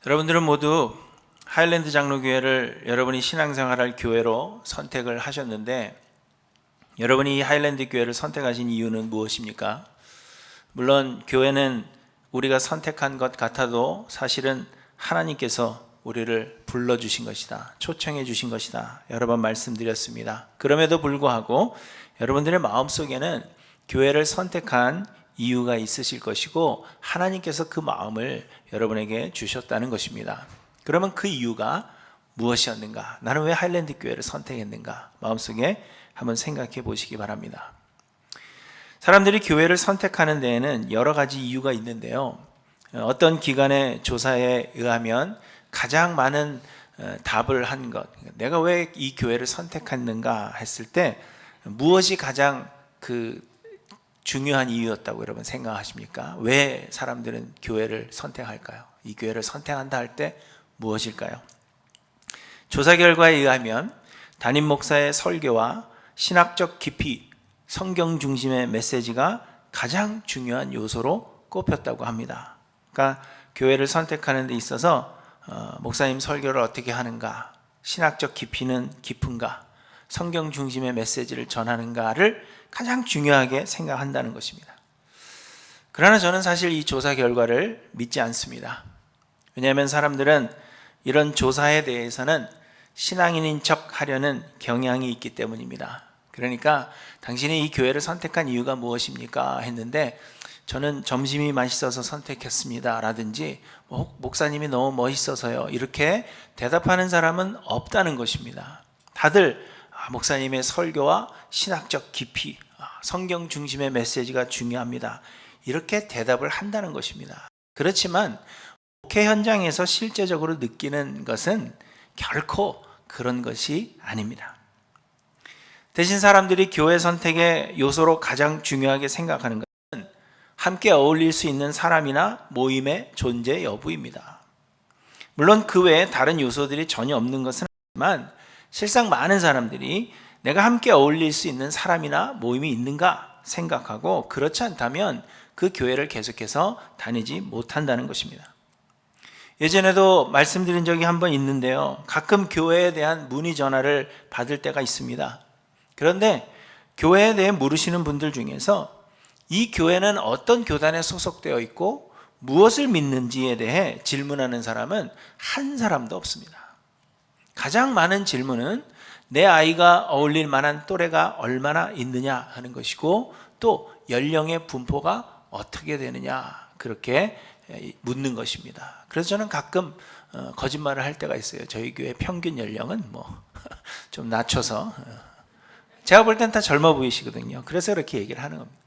여러분들은 모두 하일랜드 장로교회를 여러분이 신앙생활할 교회로 선택을 하셨는데, 여러분이 이 하일랜드 교회를 선택하신 이유는 무엇입니까? 물론 교회는 우리가 선택한 것 같아도 사실은 하나님께서 우리를 불러주신 것이다, 초청해 주신 것이다, 여러 번 말씀드렸습니다. 그럼에도 불구하고 여러분들의 마음속에는 교회를 선택한 이유가 있으실 것이고, 하나님께서 그 마음을 여러분에게 주셨다는 것입니다. 그러면 그 이유가 무엇이었는가? 나는 왜 하일랜드 교회를 선택했는가? 마음속에 한번 생각해 보시기 바랍니다. 사람들이 교회를 선택하는 데에는 여러 가지 이유가 있는데요, 어떤 기관의 조사에 의하면 가장 많은 답을 한 것, 내가 왜 이 교회를 선택했는가 했을 때 무엇이 가장 중요한 이유였다고 여러분 생각하십니까? 왜 사람들은 교회를 선택할까요? 이 교회를 선택한다 할 때 무엇일까요? 조사 결과에 의하면 담임 목사의 설교와 신학적 깊이, 성경 중심의 메시지가 가장 중요한 요소로 꼽혔다고 합니다. 그러니까 교회를 선택하는 데 있어서 목사님 설교를 어떻게 하는가, 신학적 깊이는 깊은가, 성경 중심의 메시지를 전하는가를 가장 중요하게 생각한다는 것입니다. 그러나 저는 사실 이 조사 결과를 믿지 않습니다. 왜냐하면 사람들은 이런 조사에 대해서는 신앙인인 척 하려는 경향이 있기 때문입니다. 그러니까 당신이 이 교회를 선택한 이유가 무엇입니까? 했는데 저는 점심이 맛있어서 선택했습니다 라든지 목사님이 너무 멋있어서요, 이렇게 대답하는 사람은 없다는 것입니다. 다들 목사님의 설교와 신학적 깊이, 성경 중심의 메시지가 중요합니다, 이렇게 대답을 한다는 것입니다. 그렇지만 목회 현장에서 실제적으로 느끼는 것은 결코 그런 것이 아닙니다. 대신 사람들이 교회 선택의 요소로 가장 중요하게 생각하는 것은 함께 어울릴 수 있는 사람이나 모임의 존재 여부입니다. 물론 그 외에 다른 요소들이 전혀 없는 것은 아니지만 실상 많은 사람들이 내가 함께 어울릴 수 있는 사람이나 모임이 있는가 생각하고, 그렇지 않다면 그 교회를 계속해서 다니지 못한다는 것입니다. 예전에도 말씀드린 적이 한 번 있는데요, 가끔 교회에 대한 문의 전화를 받을 때가 있습니다. 그런데 교회에 대해 물으시는 분들 중에서 이 교회는 어떤 교단에 소속되어 있고 무엇을 믿는지에 대해 질문하는 사람은 한 사람도 없습니다. 가장 많은 질문은 내 아이가 어울릴 만한 또래가 얼마나 있느냐 하는 것이고, 또 연령의 분포가 어떻게 되느냐, 그렇게 묻는 것입니다. 그래서 저는 가끔 거짓말을 할 때가 있어요. 저희 교회 평균 연령은 좀 낮춰서, 제가 볼 땐 다 젊어 보이시거든요. 그래서 이렇게 얘기를 하는 겁니다.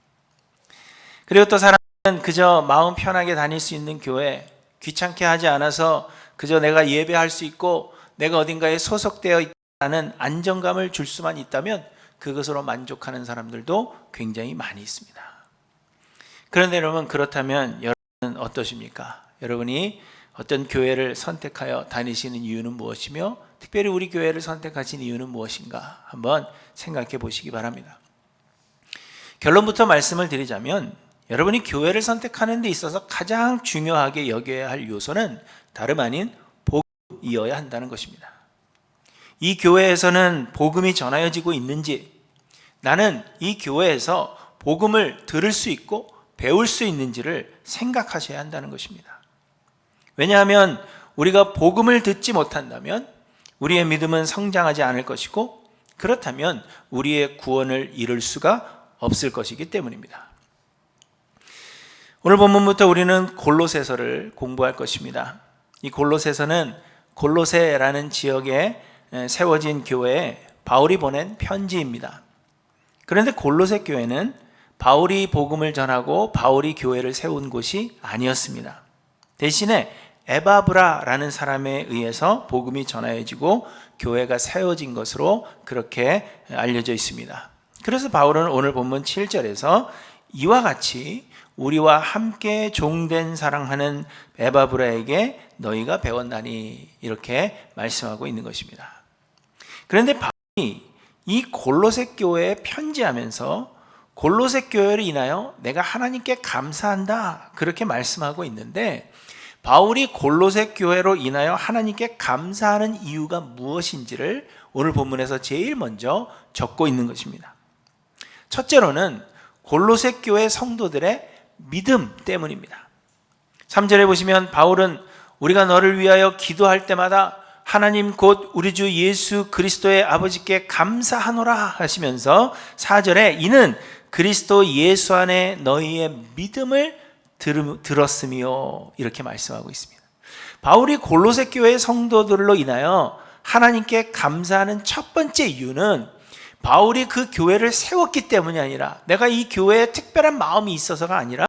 그리고 또 사람은 그저 마음 편하게 다닐 수 있는 교회, 귀찮게 하지 않아서 그저 내가 예배할 수 있고 내가 어딘가에 소속되어 있다는 안정감을 줄 수만 있다면 그것으로 만족하는 사람들도 굉장히 많이 있습니다. 그런데 여러분, 그렇다면 여러분은 어떠십니까? 여러분이 어떤 교회를 선택하여 다니시는 이유는 무엇이며, 특별히 우리 교회를 선택하신 이유는 무엇인가 한번 생각해 보시기 바랍니다. 결론부터 말씀을 드리자면, 여러분이 교회를 선택하는 데 있어서 가장 중요하게 여겨야 할 요소는 다름 아닌 복음이어야 한다는 것입니다. 이 교회에서는 복음이 전하여지고 있는지, 나는 이 교회에서 복음을 들을 수 있고 배울 수 있는지를 생각하셔야 한다는 것입니다. 왜냐하면 우리가 복음을 듣지 못한다면 우리의 믿음은 성장하지 않을 것이고, 그렇다면 우리의 구원을 이룰 수가 없을 것이기 때문입니다. 오늘 본문부터 우리는 골로새서를 공부할 것입니다. 이 골로새서는 골로새라는 지역에 세워진 교회에 바울이 보낸 편지입니다. 그런데 골로새 교회는 바울이 복음을 전하고 바울이 교회를 세운 곳이 아니었습니다. 대신에 에바브라라는 사람에 의해서 복음이 전하여지고 교회가 세워진 것으로 그렇게 알려져 있습니다. 그래서 바울은 오늘 본문 7절에서 이와 같이 우리와 함께 종된 사랑하는 에바브라에게 너희가 배웠나니, 이렇게 말씀하고 있는 것입니다. 그런데 바울이 이 골로새 교회에 편지하면서 골로새 교회를 인하여 내가 하나님께 감사한다, 그렇게 말씀하고 있는데, 바울이 골로새 교회로 인하여 하나님께 감사하는 이유가 무엇인지를 오늘 본문에서 제일 먼저 적고 있는 것입니다. 첫째로는 골로새 교회 성도들의 믿음 때문입니다. 3절에 보시면 바울은 우리가 너를 위하여 기도할 때마다 하나님 곧 우리 주 예수 그리스도의 아버지께 감사하노라 하시면서 4절에 이는 그리스도 예수 안에 너희의 믿음을 들었으며 이렇게 말씀하고 있습니다. 바울이 골로새 교회 성도들로 인하여 하나님께 감사하는 첫 번째 이유는 바울이 그 교회를 세웠기 때문이 아니라 내가 이 교회에 특별한 마음이 있어서가 아니라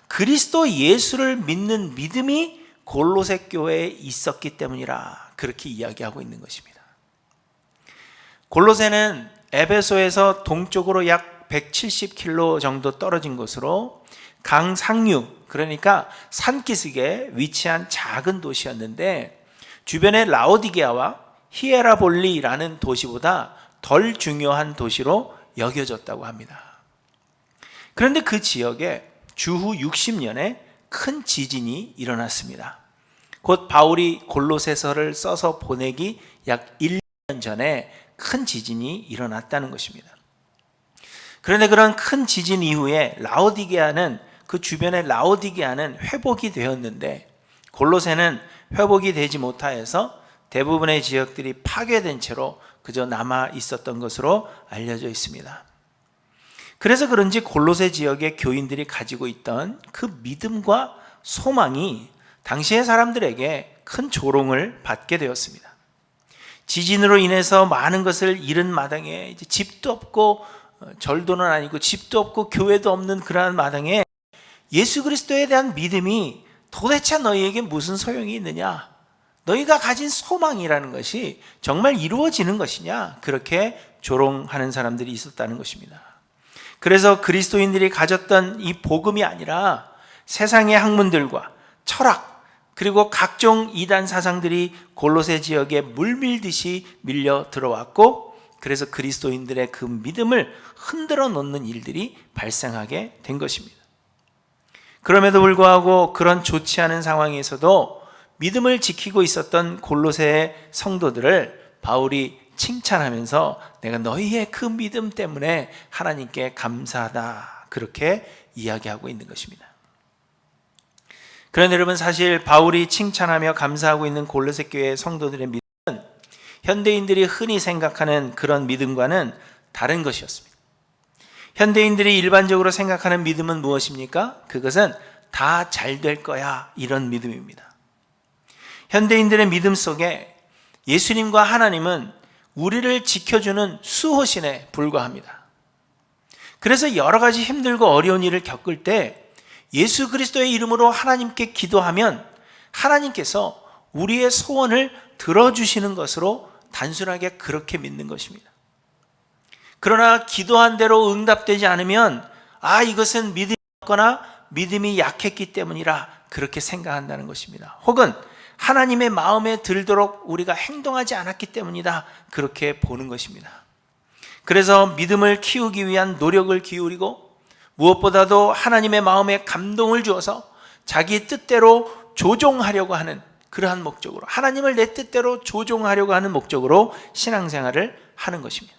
그리스도 예수를 믿는 믿음이 골로새 교회에 있었기 때문이라 그렇게 이야기하고 있는 것입니다. 골로새는 에베소에서 동쪽으로 약 170km 정도 떨어진 곳으로 강 상류, 그러니까 산기슭에 위치한 작은 도시였는데 주변의 라오디게아와 히에라볼리라는 도시보다 덜 중요한 도시로 여겨졌다고 합니다. 그런데 그 지역에 주후 60년에 큰 지진이 일어났습니다. 곧 바울이 골로새서를 써서 보내기 약 1년 전에 큰 지진이 일어났다는 것입니다. 그런데 그런 큰 지진 이후에 그 주변의 라오디게아는 회복이 되었는데 골로새는 회복이 되지 못하여서 대부분의 지역들이 파괴된 채로 그저 남아 있었던 것으로 알려져 있습니다. 그래서 그런지 골로새 지역의 교인들이 가지고 있던 그 믿음과 소망이 당시의 사람들에게 큰 조롱을 받게 되었습니다. 지진으로 인해서 많은 것을 잃은 마당에 이제 집도 없고 절도는 아니고 집도 없고 교회도 없는 그러한 마당에 예수 그리스도에 대한 믿음이 도대체 너희에게 무슨 소용이 있느냐? 너희가 가진 소망이라는 것이 정말 이루어지는 것이냐? 그렇게 조롱하는 사람들이 있었다는 것입니다. 그래서 그리스도인들이 가졌던 이 복음이 아니라 세상의 학문들과 철학 그리고 각종 이단 사상들이 골로새 지역에 물밀듯이 밀려 들어왔고 그래서 그리스도인들의 그 믿음을 흔들어 놓는 일들이 발생하게 된 것입니다. 그럼에도 불구하고 그런 좋지 않은 상황에서도 믿음을 지키고 있었던 골로새의 성도들을 바울이 칭찬하면서 내가 너희의 그 믿음 때문에 하나님께 감사하다 그렇게 이야기하고 있는 것입니다. 그런데 여러분 사실 바울이 칭찬하며 감사하고 있는 골로새 교회 성도들의 믿음은 현대인들이 흔히 생각하는 그런 믿음과는 다른 것이었습니다. 현대인들이 일반적으로 생각하는 믿음은 무엇입니까? 그것은 다 잘 될 거야 이런 믿음입니다. 현대인들의 믿음 속에 예수님과 하나님은 우리를 지켜주는 수호신에 불과합니다. 그래서 여러 가지 힘들고 어려운 일을 겪을 때 예수 그리스도의 이름으로 하나님께 기도하면 하나님께서 우리의 소원을 들어주시는 것으로 단순하게 그렇게 믿는 것입니다. 그러나 기도한 대로 응답되지 않으면 이것은 믿음이 없거나 믿음이 약했기 때문이라 그렇게 생각한다는 것입니다. 혹은 하나님의 마음에 들도록 우리가 행동하지 않았기 때문이다 그렇게 보는 것입니다. 그래서 믿음을 키우기 위한 노력을 기울이고 무엇보다도 하나님의 마음에 감동을 주어서 자기 뜻대로 조종하려고 하는 그러한 목적으로 하나님을 내 뜻대로 조종하려고 하는 목적으로 신앙생활을 하는 것입니다.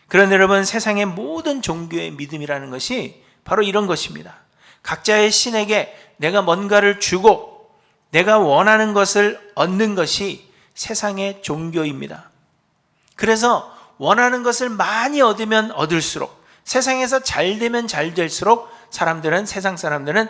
그런데 여러분 세상의 모든 종교의 믿음이라는 것이 바로 이런 것입니다. 각자의 신에게 내가 뭔가를 주고 내가 원하는 것을 얻는 것이 세상의 종교입니다. 그래서 원하는 것을 많이 얻으면 얻을수록 세상에서 잘 되면 잘 될수록 세상 사람들은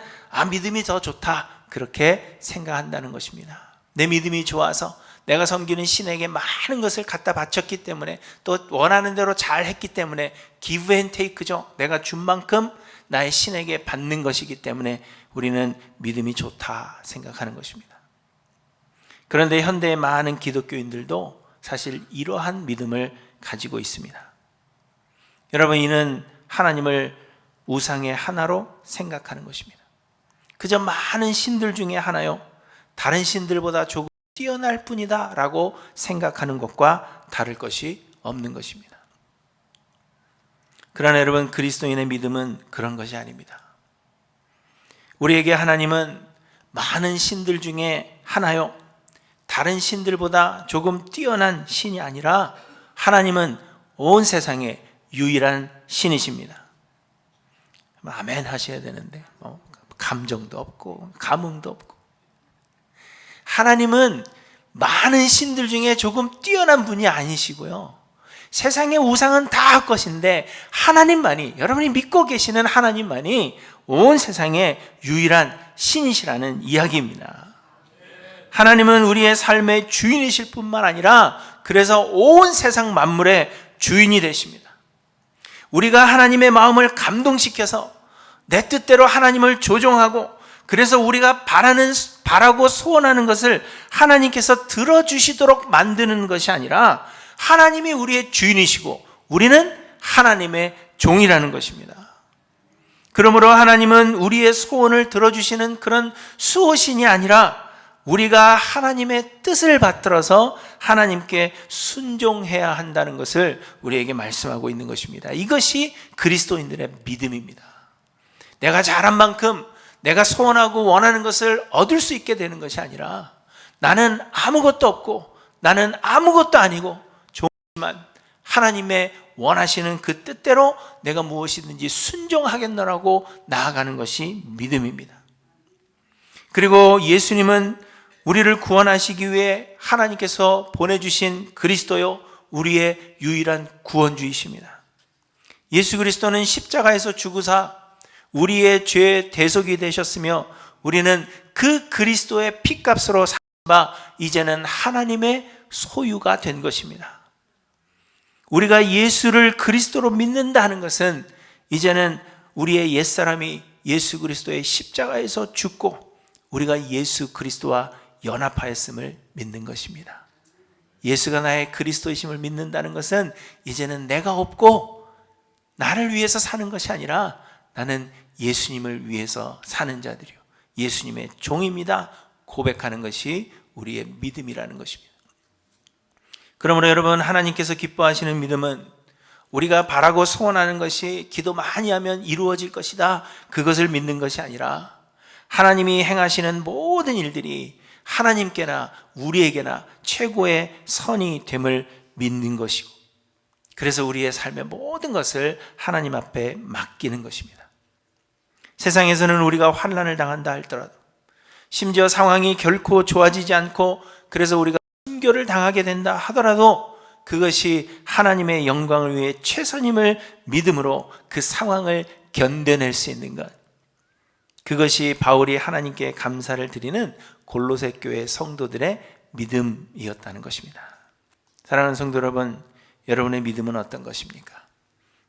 믿음이 더 좋다 그렇게 생각한다는 것입니다. 내 믿음이 좋아서 내가 섬기는 신에게 많은 것을 갖다 바쳤기 때문에 또 원하는 대로 잘 했기 때문에 give and take죠. 내가 준 만큼 나의 신에게 받는 것이기 때문에 우리는 믿음이 좋다 생각하는 것입니다. 그런데 현대의 많은 기독교인들도 사실 이러한 믿음을 가지고 있습니다. 여러분 이는 하나님을 우상의 하나로 생각하는 것입니다. 그저 많은 신들 중에 하나요. 다른 신들보다 조금 뛰어날 뿐이다 라고 생각하는 것과 다를 것이 없는 것입니다. 그러나 여러분 그리스도인의 믿음은 그런 것이 아닙니다. 우리에게 하나님은 많은 신들 중에 하나요. 다른 신들보다 조금 뛰어난 신이 아니라 하나님은 온 세상의 유일한 신이십니다. 아멘 하셔야 되는데 감정도 없고 감흥도 없고, 하나님은 많은 신들 중에 조금 뛰어난 분이 아니시고요, 세상의 우상은 다 것인데 하나님만이, 여러분이 믿고 계시는 하나님만이 온 세상의 유일한 신이시라는 이야기입니다. 하나님은 우리의 삶의 주인이실 뿐만 아니라 그래서 온 세상 만물의 주인이 되십니다. 우리가 하나님의 마음을 감동시켜서 내 뜻대로 하나님을 조종하고, 그래서 우리가 바라고 소원하는 것을 하나님께서 들어주시도록 만드는 것이 아니라 하나님이 우리의 주인이시고 우리는 하나님의 종이라는 것입니다. 그러므로 하나님은 우리의 소원을 들어주시는 그런 수호신이 아니라 우리가 하나님의 뜻을 받들어서 하나님께 순종해야 한다는 것을 우리에게 말씀하고 있는 것입니다. 이것이 그리스도인들의 믿음입니다. 내가 잘한 만큼 내가 소원하고 원하는 것을 얻을 수 있게 되는 것이 아니라 나는 아무것도 없고 나는 아무것도 아니고 좋지만 하나님의 원하시는 그 뜻대로 내가 무엇이든지 순종하겠노라고 나아가는 것이 믿음입니다. 그리고 예수님은 우리를 구원하시기 위해 하나님께서 보내주신 그리스도요, 우리의 유일한 구원주이십니다. 예수 그리스도는 십자가에서 죽으사 우리의 죄의 대속이 되셨으며 우리는 그 그리스도의 피값으로 산 바 이제는 하나님의 소유가 된 것입니다. 우리가 예수를 그리스도로 믿는다 하는 것은 이제는 우리의 옛사람이 예수 그리스도의 십자가에서 죽고 우리가 예수 그리스도와 연합하였음을 믿는 것입니다. 예수가 나의 그리스도이심을 믿는다는 것은 이제는 내가 없고 나를 위해서 사는 것이 아니라 나는 예수님을 위해서 사는 자들이요, 예수님의 종입니다 고백하는 것이 우리의 믿음이라는 것입니다. 그러므로 여러분, 하나님께서 기뻐하시는 믿음은 우리가 바라고 소원하는 것이 기도 많이 하면 이루어질 것이다, 그것을 믿는 것이 아니라 하나님이 행하시는 모든 일들이 하나님께나 우리에게나 최고의 선이 됨을 믿는 것이고, 그래서 우리의 삶의 모든 것을 하나님 앞에 맡기는 것입니다. 세상에서는 우리가 환난을 당한다 할지라도, 심지어 상황이 결코 좋아지지 않고 그래서 우리가 순교를 당하게 된다 하더라도 그것이 하나님의 영광을 위해 최선임을 믿음으로 그 상황을 견뎌낼 수 있는 것, 그것이 바울이 하나님께 감사를 드리는 골로새 교회 성도들의 믿음이었다는 것입니다. 사랑하는 성도 여러분, 여러분의 믿음은 어떤 것입니까?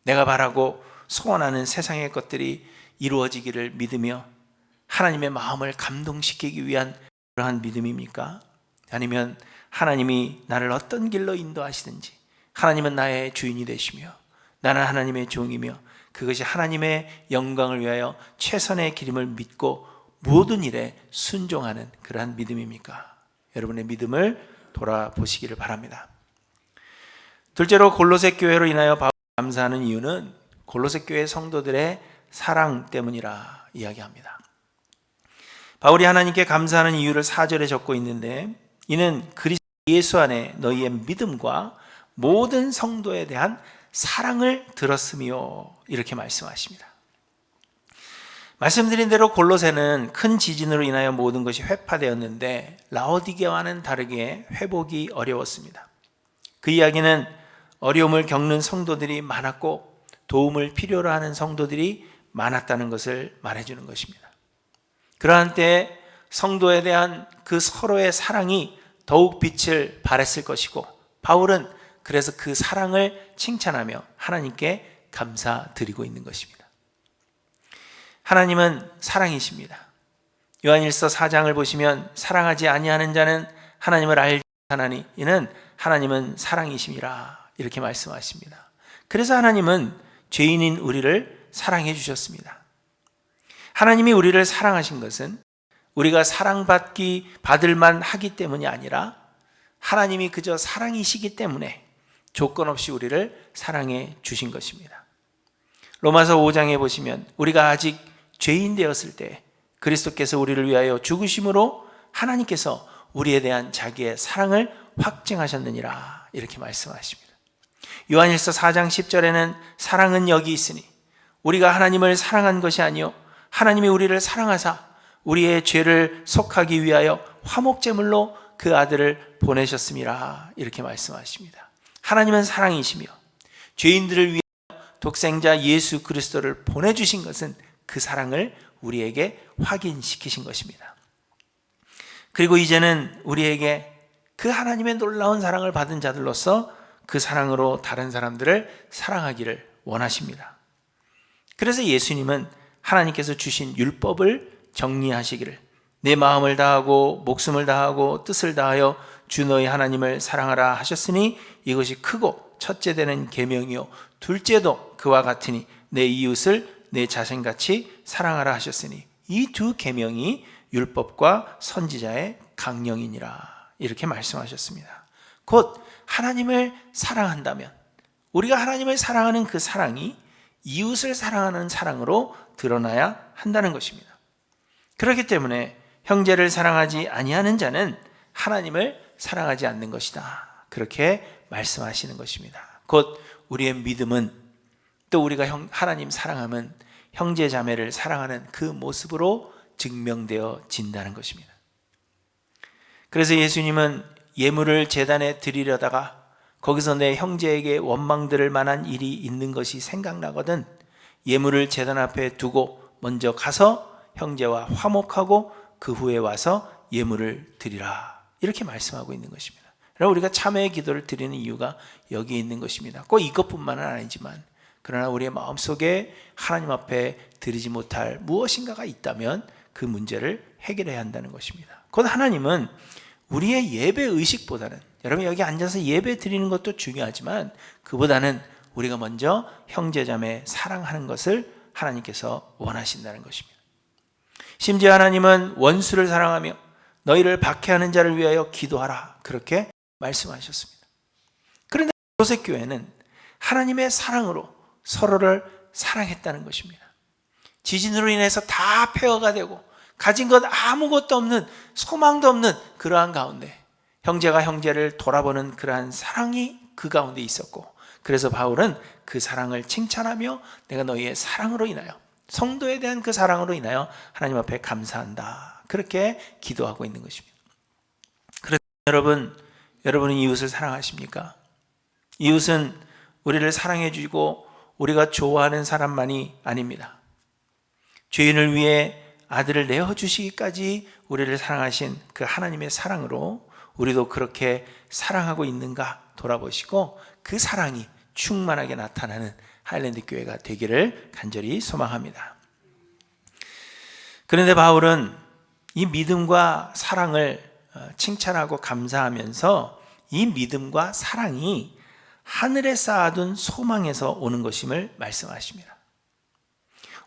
내가 바라고 소원하는 세상의 것들이 이루어지기를 믿으며 하나님의 마음을 감동시키기 위한 그러한 믿음입니까? 아니면 하나님이 나를 어떤 길로 인도하시든지 하나님은 나의 주인이 되시며 나는 하나님의 종이며 그것이 하나님의 영광을 위하여 최선의 길임을 믿고 모든 일에 순종하는 그러한 믿음입니까? 여러분의 믿음을 돌아보시기를 바랍니다. 둘째로 골로새 교회로 인하여 바울이 감사하는 이유는 골로새 교회 성도들의 사랑 때문이라 이야기합니다. 바울이 하나님께 감사하는 이유를 4절에 적고 있는데, 이는 그리스도 예수 안에 너희의 믿음과 모든 성도에 대한 사랑을 들었으며 이렇게 말씀하십니다. 말씀드린 대로 골로새는 큰 지진으로 인하여 모든 것이 회파되었는데 라오디게와는 다르게 회복이 어려웠습니다. 그 이야기는 어려움을 겪는 성도들이 많았고 도움을 필요로 하는 성도들이 많았다는 것을 말해주는 것입니다. 그러한 때에 성도에 대한 그 서로의 사랑이 더욱 빛을 발했을 것이고, 바울은 그래서 그 사랑을 칭찬하며 하나님께 감사드리고 있는 것입니다. 하나님은 사랑이십니다. 요한일서 4장을 보시면 사랑하지 아니하는 자는 하나님을 알지 못하나니 이는 하나님은 사랑이심이라 이렇게 말씀하십니다. 그래서 하나님은 죄인인 우리를 사랑해 주셨습니다. 하나님이 우리를 사랑하신 것은 우리가 받을 만 하기 때문이 아니라 하나님이 그저 사랑이시기 때문에 조건 없이 우리를 사랑해 주신 것입니다. 로마서 5장에 보시면 우리가 아직 죄인 되었을 때 그리스도께서 우리를 위하여 죽으심으로 하나님께서 우리에 대한 자기의 사랑을 확증하셨느니라 이렇게 말씀하십니다. 요한일서 4장 10절에는 사랑은 여기 있으니 우리가 하나님을 사랑한 것이 아니요 하나님이 우리를 사랑하사 우리의 죄를 속하기 위하여 화목제물로 그 아들을 보내셨음이라 이렇게 말씀하십니다. 하나님은 사랑이시며 죄인들을 위하여 독생자 예수 그리스도를 보내주신 것은 그 사랑을 우리에게 확인시키신 것입니다. 그리고 이제는 우리에게 그 하나님의 놀라운 사랑을 받은 자들로서 그 사랑으로 다른 사람들을 사랑하기를 원하십니다. 그래서 예수님은 하나님께서 주신 율법을 정리하시기를 내 마음을 다하고 목숨을 다하고 뜻을 다하여 주 너희 하나님을 사랑하라 하셨으니 이것이 크고 첫째 되는 계명이요 둘째도 그와 같으니 내 이웃을 내 자신같이 사랑하라 하셨으니 이 두 계명이 율법과 선지자의 강령이니라 이렇게 말씀하셨습니다. 곧 하나님을 사랑한다면 우리가 하나님을 사랑하는 그 사랑이 이웃을 사랑하는 사랑으로 드러나야 한다는 것입니다. 그렇기 때문에 형제를 사랑하지 아니하는 자는 하나님을 사랑하지 않는 것이다 그렇게 말씀하시는 것입니다. 곧 우리의 믿음은 또 우리가 하나님 사랑하면 형제 자매를 사랑하는 그 모습으로 증명되어진다는 것입니다. 그래서 예수님은 예물을 제단에 드리려다가 거기서 내 형제에게 원망들을 만한 일이 있는 것이 생각나거든 예물을 제단 앞에 두고 먼저 가서 형제와 화목하고 그 후에 와서 예물을 드리라 이렇게 말씀하고 있는 것입니다. 그러나 우리가 참회의 기도를 드리는 이유가 여기 있는 것입니다. 꼭 이것뿐만은 아니지만 그러나 우리의 마음속에 하나님 앞에 드리지 못할 무엇인가가 있다면 그 문제를 해결해야 한다는 것입니다. 곧 하나님은 우리의 예배 의식보다는 여러분 여기 앉아서 예배 드리는 것도 중요하지만 그보다는 우리가 먼저 형제자매 사랑하는 것을 하나님께서 원하신다는 것입니다. 심지어 하나님은 원수를 사랑하며 너희를 박해하는 자를 위하여 기도하라 그렇게 말씀하셨습니다. 그런데 골로새 교회는 하나님의 사랑으로 서로를 사랑했다는 것입니다. 지진으로 인해서 다 폐허가 되고 가진 것 아무것도 없는 소망도 없는 그러한 가운데 형제가 형제를 돌아보는 그러한 사랑이 그 가운데 있었고 그래서 바울은 그 사랑을 칭찬하며 내가 너희의 사랑으로 인하여 성도에 대한 그 사랑으로 인하여 하나님 앞에 감사한다 그렇게 기도하고 있는 것입니다. 그래서 여러분은 이웃을 사랑하십니까? 이웃은 우리를 사랑해 주고 우리가 좋아하는 사람만이 아닙니다. 죄인을 위해 아들을 내어주시기까지 우리를 사랑하신 그 하나님의 사랑으로 우리도 그렇게 사랑하고 있는가 돌아보시고 그 사랑이 충만하게 나타나는 하일랜드 교회가 되기를 간절히 소망합니다. 그런데 바울은 이 믿음과 사랑을 칭찬하고 감사하면서 이 믿음과 사랑이 하늘에 쌓아둔 소망에서 오는 것임을 말씀하십니다.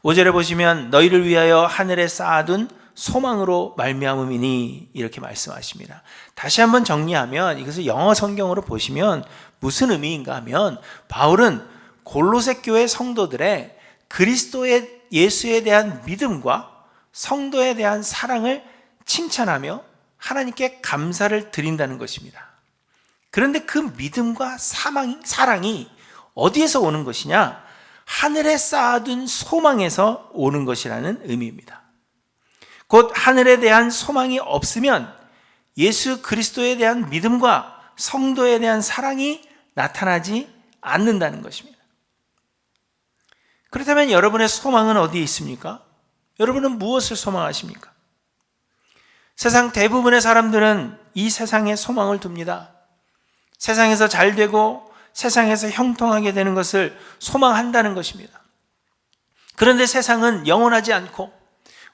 5절에 보시면 너희를 위하여 하늘에 쌓아둔 소망으로 말미암음이니 이렇게 말씀하십니다. 다시 한번 정리하면 이것을 영어 성경으로 보시면 무슨 의미인가 하면 바울은 골로새 교회 성도들의 그리스도의 예수에 대한 믿음과 성도에 대한 사랑을 칭찬하며 하나님께 감사를 드린다는 것입니다. 그런데 그 믿음과 사랑이 어디에서 오는 것이냐? 하늘에 쌓아둔 소망에서 오는 것이라는 의미입니다. 곧 하늘에 대한 소망이 없으면 예수 그리스도에 대한 믿음과 성도에 대한 사랑이 나타나지 않는다는 것입니다. 그렇다면 여러분의 소망은 어디에 있습니까? 여러분은 무엇을 소망하십니까? 세상 대부분의 사람들은 이 세상에 소망을 둡니다. 세상에서 잘 되고 세상에서 형통하게 되는 것을 소망한다는 것입니다. 그런데 세상은 영원하지 않고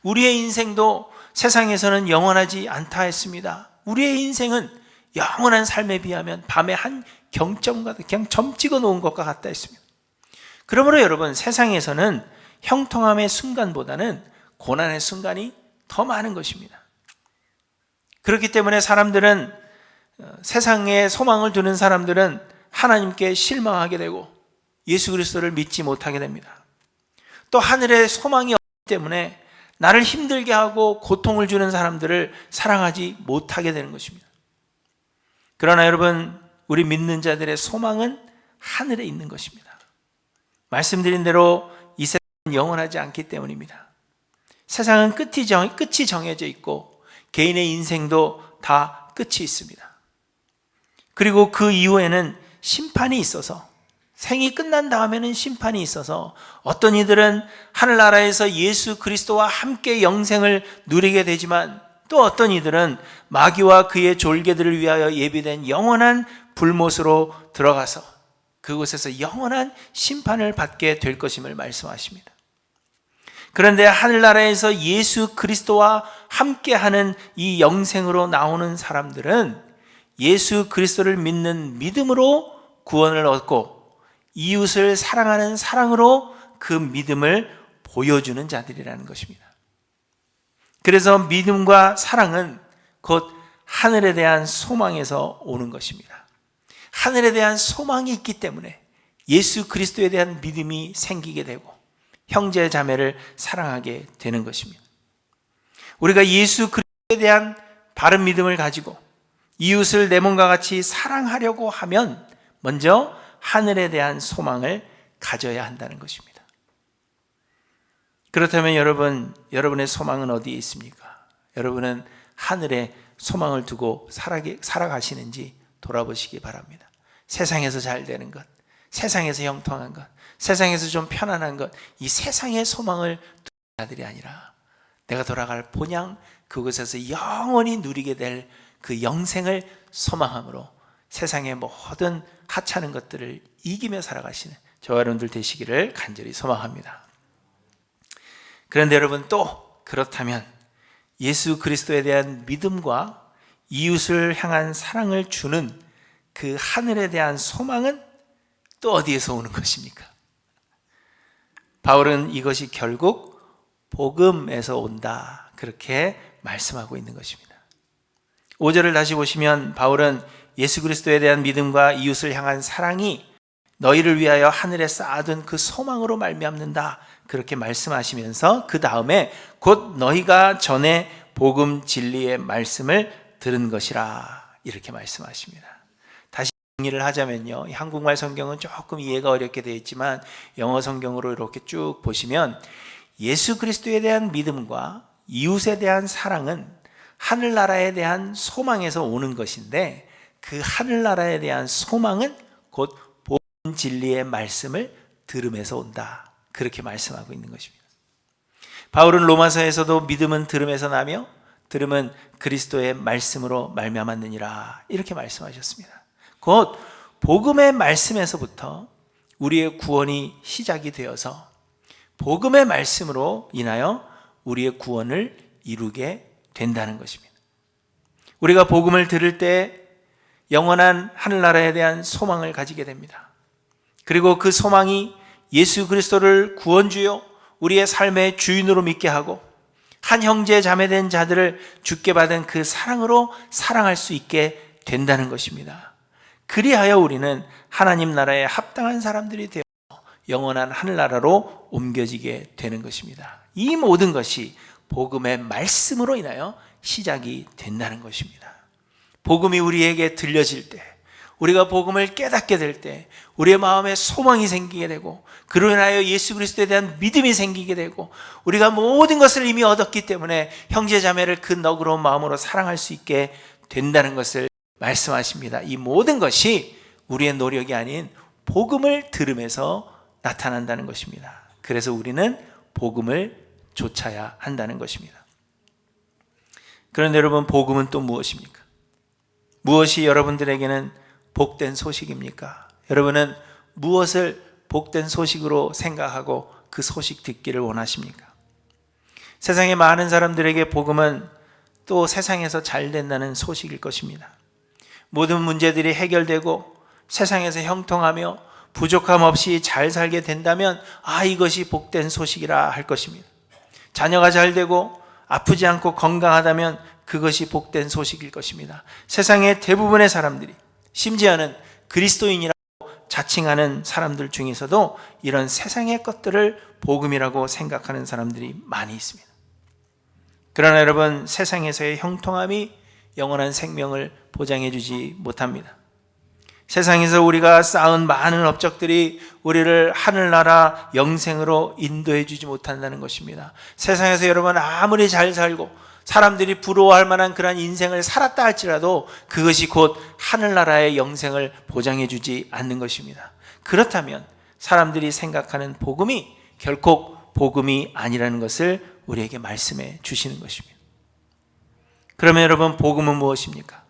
우리의 인생도 세상에서는 영원하지 않다 했습니다. 우리의 인생은 영원한 삶에 비하면 밤에 한 경점과 그냥 점 찍어 놓은 것과 같다 했습니다. 그러므로 여러분 세상에서는 형통함의 순간보다는 고난의 순간이 더 많은 것입니다. 그렇기 때문에 사람들은 세상에 소망을 두는 사람들은 하나님께 실망하게 되고 예수 그리스도를 믿지 못하게 됩니다. 또 하늘에 소망이 없기 때문에 나를 힘들게 하고 고통을 주는 사람들을 사랑하지 못하게 되는 것입니다. 그러나 여러분, 우리 믿는 자들의 소망은 하늘에 있는 것입니다. 말씀드린 대로 이 세상은 영원하지 않기 때문입니다. 세상은 끝이 정해져 있고 개인의 인생도 다 끝이 있습니다. 그리고 그 이후에는 심판이 있어서, 생이 끝난 다음에는 심판이 있어서 어떤 이들은 하늘나라에서 예수 그리스도와 함께 영생을 누리게 되지만, 또 어떤 이들은 마귀와 그의 졸개들을 위하여 예비된 영원한 불못으로 들어가서 그곳에서 영원한 심판을 받게 될 것임을 말씀하십니다. 그런데 하늘나라에서 예수 그리스도와 함께하는 이 영생으로 나오는 사람들은 예수 그리스도를 믿는 믿음으로 구원을 얻고 이웃을 사랑하는 사랑으로 그 믿음을 보여주는 자들이라는 것입니다. 그래서 믿음과 사랑은 곧 하늘에 대한 소망에서 오는 것입니다. 하늘에 대한 소망이 있기 때문에 예수 그리스도에 대한 믿음이 생기게 되고 형제 자매를 사랑하게 되는 것입니다. 우리가 예수 그리스도에 대한 바른 믿음을 가지고 이웃을 내 몸과 같이 사랑하려고 하면 먼저 하늘에 대한 소망을 가져야 한다는 것입니다. 그렇다면 여러분의 소망은 어디에 있습니까? 여러분은 하늘에 소망을 두고 살아가시는지 돌아보시기 바랍니다. 세상에서 잘 되는 것, 세상에서 형통한 것, 세상에서 좀 편안한 것, 이 세상의 소망을 두는 자들이 아니라 내가 돌아갈 본향, 그곳에서 영원히 누리게 될 그 영생을 소망함으로 세상의 모든 하찮은 것들을 이기며 살아가시는 저와 여러분들 되시기를 간절히 소망합니다. 그런데 여러분, 또 그렇다면 예수 그리스도에 대한 믿음과 이웃을 향한 사랑을 주는 그 하늘에 대한 소망은 또 어디에서 오는 것입니까? 바울은 이것이 결국 복음에서 온다, 그렇게 말씀하고 있는 것입니다. 5절을 다시 보시면 바울은 예수 그리스도에 대한 믿음과 이웃을 향한 사랑이 너희를 위하여 하늘에 쌓아둔 그 소망으로 말미암는다, 그렇게 말씀하시면서 그 다음에 곧 너희가 전에 복음 진리의 말씀을 들은 것이라, 이렇게 말씀하십니다. 다시 정리를 하자면요, 한국말 성경은 조금 이해가 어렵게 되어 있지만 영어 성경으로 이렇게 쭉 보시면 예수 그리스도에 대한 믿음과 이웃에 대한 사랑은 하늘나라에 대한 소망에서 오는 것인데, 그 하늘나라에 대한 소망은 곧 복음 진리의 말씀을 들음에서 온다, 그렇게 말씀하고 있는 것입니다. 바울은 로마서에서도 믿음은 들음에서 나며 들음은 그리스도의 말씀으로 말미암았느니라, 이렇게 말씀하셨습니다. 곧 복음의 말씀에서부터 우리의 구원이 시작이 되어서 복음의 말씀으로 인하여 우리의 구원을 이루게 된다는 것입니다. 우리가 복음을 들을 때 영원한 하늘나라에 대한 소망을 가지게 됩니다. 그리고 그 소망이 예수 그리스도를 구원주요 우리의 삶의 주인으로 믿게 하고 한 형제 자매된 자들을 주께 받은 그 사랑으로 사랑할 수 있게 된다는 것입니다. 그리하여 우리는 하나님 나라에 합당한 사람들이 되어 영원한 하늘나라로 옮겨지게 되는 것입니다. 이 모든 것이 복음의 말씀으로 인하여 시작이 된다는 것입니다. 복음이 우리에게 들려질 때, 우리가 복음을 깨닫게 될 때 우리의 마음에 소망이 생기게 되고, 그로 인하여 예수 그리스도에 대한 믿음이 생기게 되고, 우리가 모든 것을 이미 얻었기 때문에 형제 자매를 그 너그러운 마음으로 사랑할 수 있게 된다는 것을 말씀하십니다. 이 모든 것이 우리의 노력이 아닌 복음을 들으면서 나타난다는 것입니다. 그래서 우리는 복음을 좇아야 한다는 것입니다. 그런데 여러분, 복음은 또 무엇입니까? 무엇이 여러분들에게는 복된 소식입니까? 여러분은 무엇을 복된 소식으로 생각하고 그 소식 듣기를 원하십니까? 세상의 많은 사람들에게 복음은 또 세상에서 잘 된다는 소식일 것입니다. 모든 문제들이 해결되고 세상에서 형통하며 부족함 없이 잘 살게 된다면 이것이 복된 소식이라 할 것입니다. 자녀가 잘 되고 아프지 않고 건강하다면 그것이 복된 소식일 것입니다. 세상의 대부분의 사람들이, 심지어는 그리스도인이라고 자칭하는 사람들 중에서도 이런 세상의 것들을 복음이라고 생각하는 사람들이 많이 있습니다. 그러나 여러분, 세상에서의 형통함이 영원한 생명을 보장해 주지 못합니다. 세상에서 우리가 쌓은 많은 업적들이 우리를 하늘나라 영생으로 인도해 주지 못한다는 것입니다. 세상에서 여러분 아무리 잘 살고 사람들이 부러워할 만한 그런 인생을 살았다 할지라도 그것이 곧 하늘나라의 영생을 보장해 주지 않는 것입니다. 그렇다면 사람들이 생각하는 복음이 결코 복음이 아니라는 것을 우리에게 말씀해 주시는 것입니다. 그러면 여러분, 복음은 무엇입니까?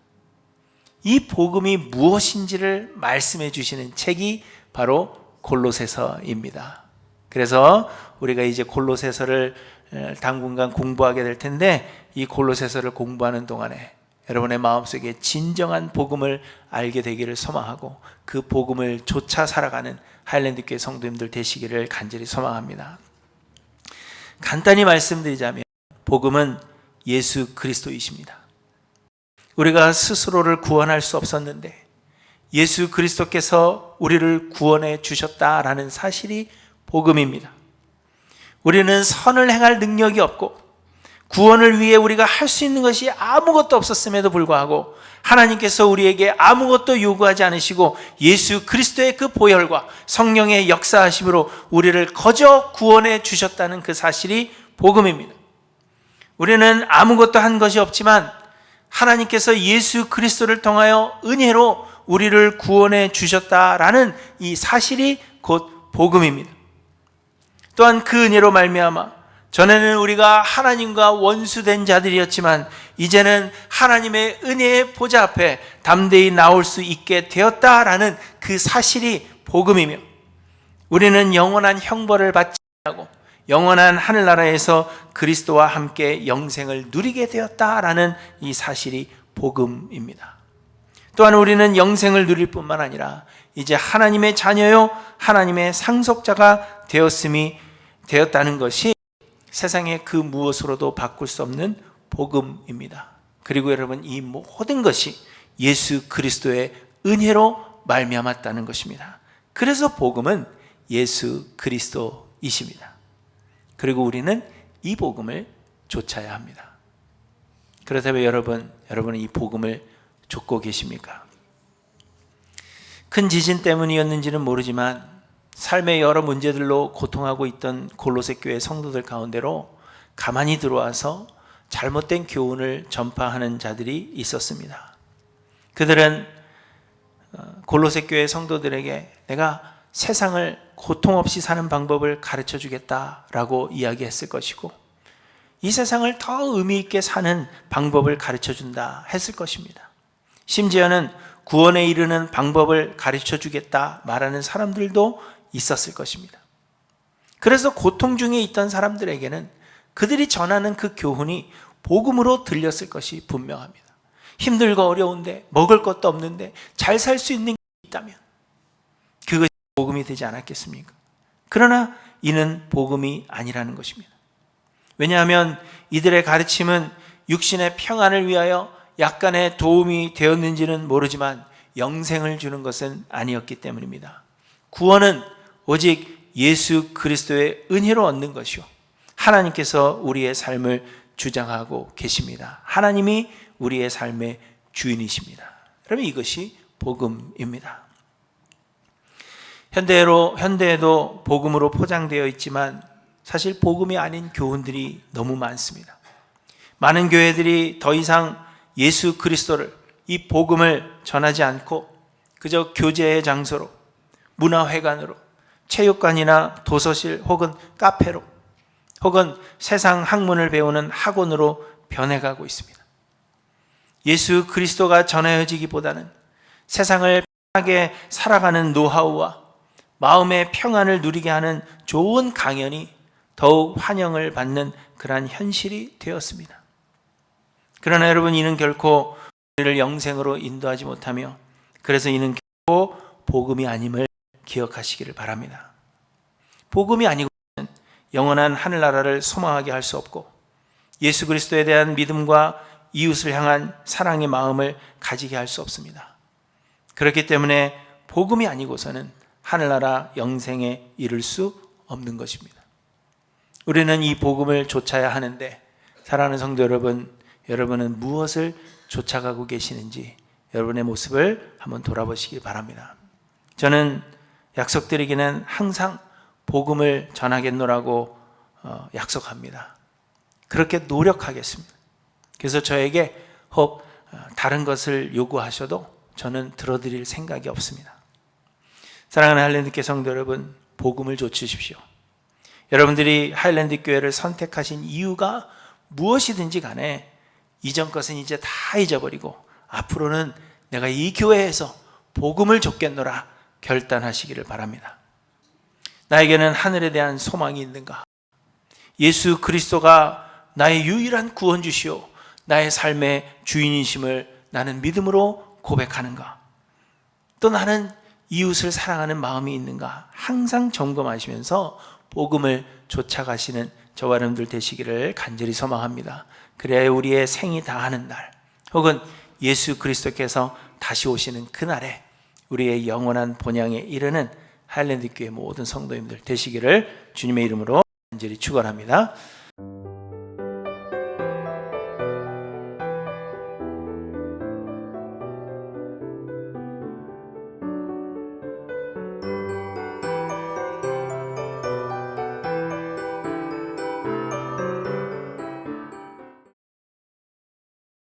이 복음이 무엇인지를 말씀해 주시는 책이 바로 골로새서입니다. 그래서 우리가 이제 골로새서를 당분간 공부하게 될 텐데, 이 골로새서를 공부하는 동안에 여러분의 마음속에 진정한 복음을 알게 되기를 소망하고 그 복음을 쫓아 살아가는 하일랜드교회 성도님들 되시기를 간절히 소망합니다. 간단히 말씀드리자면 복음은 예수 그리스도이십니다. 우리가 스스로를 구원할 수 없었는데 예수 그리스도께서 우리를 구원해 주셨다라는 사실이 복음입니다. 우리는 선을 행할 능력이 없고 구원을 위해 우리가 할 수 있는 것이 아무것도 없었음에도 불구하고 하나님께서 우리에게 아무것도 요구하지 않으시고 예수 그리스도의 그 보혈과 성령의 역사하심으로 우리를 거저 구원해 주셨다는 그 사실이 복음입니다. 우리는 아무것도 한 것이 없지만 하나님께서 예수 그리스도를 통하여 은혜로 우리를 구원해 주셨다라는 이 사실이 곧 복음입니다. 또한 그 은혜로 말미암아 전에는 우리가 하나님과 원수된 자들이었지만 이제는 하나님의 은혜의 보좌 앞에 담대히 나올 수 있게 되었다라는 그 사실이 복음이며, 우리는 영원한 형벌을 받지 않고 영원한 하늘나라에서 그리스도와 함께 영생을 누리게 되었다라는 이 사실이 복음입니다. 또한 우리는 영생을 누릴 뿐만 아니라 이제 하나님의 자녀요 하나님의 상속자가 되었다는 것이 세상의 그 무엇으로도 바꿀 수 없는 복음입니다. 그리고 여러분, 이 모든 것이 예수 그리스도의 은혜로 말미암았다는 것입니다. 그래서 복음은 예수 그리스도이십니다. 그리고 우리는 이 복음을 좇아야 합니다. 그렇다면 여러분은 이 복음을 좇고 계십니까? 큰 지진 때문이었는지는 모르지만 삶의 여러 문제들로 고통하고 있던 골로새 교회 성도들 가운데로 가만히 들어와서 잘못된 교훈을 전파하는 자들이 있었습니다. 그들은 골로새 교회 성도들에게 내가 세상을 고통 없이 사는 방법을 가르쳐 주겠다라고 이야기했을 것이고, 이 세상을 더 의미 있게 사는 방법을 가르쳐 준다 했을 것입니다. 심지어는 구원에 이르는 방법을 가르쳐 주겠다 말하는 사람들도 있었을 것입니다. 그래서 고통 중에 있던 사람들에게는 그들이 전하는 그 교훈이 복음으로 들렸을 것이 분명합니다. 힘들고 어려운데 먹을 것도 없는데 잘 살 수 있는 게 있다면 그것이 복음이 되지 않았겠습니까? 그러나 이는 복음이 아니라는 것입니다. 왜냐하면 이들의 가르침은 육신의 평안을 위하여 약간의 도움이 되었는지는 모르지만 영생을 주는 것은 아니었기 때문입니다. 구원은 오직 예수 그리스도의 은혜로 얻는 것이요, 하나님께서 우리의 삶을 주장하고 계십니다. 하나님이 우리의 삶의 주인이십니다. 여러분, 이것이 복음입니다. 현대에도 복음으로 포장되어 있지만 사실 복음이 아닌 교훈들이 너무 많습니다. 많은 교회들이 더 이상 예수 그리스도를, 이 복음을 전하지 않고 그저 교제의 장소로, 문화회관으로, 체육관이나 도서실 혹은 카페로, 혹은 세상 학문을 배우는 학원으로 변해가고 있습니다. 예수 그리스도가 전해지기보다는 세상을 편하게 살아가는 노하우와 마음의 평안을 누리게 하는 좋은 강연이 더욱 환영을 받는 그러한 현실이 되었습니다. 그러나 여러분, 이는 결코 우리를 영생으로 인도하지 못하며, 그래서 이는 결코 복음이 아님을 기억하시기를 바랍니다. 복음이 아니고는 영원한 하늘나라를 소망하게 할 수 없고 예수 그리스도에 대한 믿음과 이웃을 향한 사랑의 마음을 가지게 할 수 없습니다. 그렇기 때문에 복음이 아니고서는 하늘나라 영생에 이를 수 없는 것입니다. 우리는 이 복음을 좇아야 하는데 사랑하는 성도 여러분, 여러분은 무엇을 쫓아가고 계시는지 여러분의 모습을 한번 돌아보시기 바랍니다. 저는 약속드리기는 항상 복음을 전하겠노라고 약속합니다. 그렇게 노력하겠습니다. 그래서 저에게 혹 다른 것을 요구하셔도 저는 들어드릴 생각이 없습니다. 사랑하는 하일랜드 성도 여러분, 복음을 좇으십시오. 여러분들이 하일랜드 교회를 선택하신 이유가 무엇이든지 간에 이전 것은 이제 다 잊어버리고 앞으로는 내가 이 교회에서 복음을 좇겠노라 결단하시기를 바랍니다. 나에게는 하늘에 대한 소망이 있는가? 예수 그리스도가 나의 유일한 구원주시오 나의 삶의 주인이심을 나는 믿음으로 고백하는가? 또 나는 이웃을 사랑하는 마음이 있는가? 항상 점검하시면서 복음을 쫓아가시는 저와 여러분들 되시기를 간절히 소망합니다. 그래야 우리의 생이 다하는 날, 혹은 예수 그리스도께서 다시 오시는 그날에 우리의 영원한 본향에 이르는 하일랜드 교회 모든 성도님들 되시기를 주님의 이름으로 간절히 축원합니다.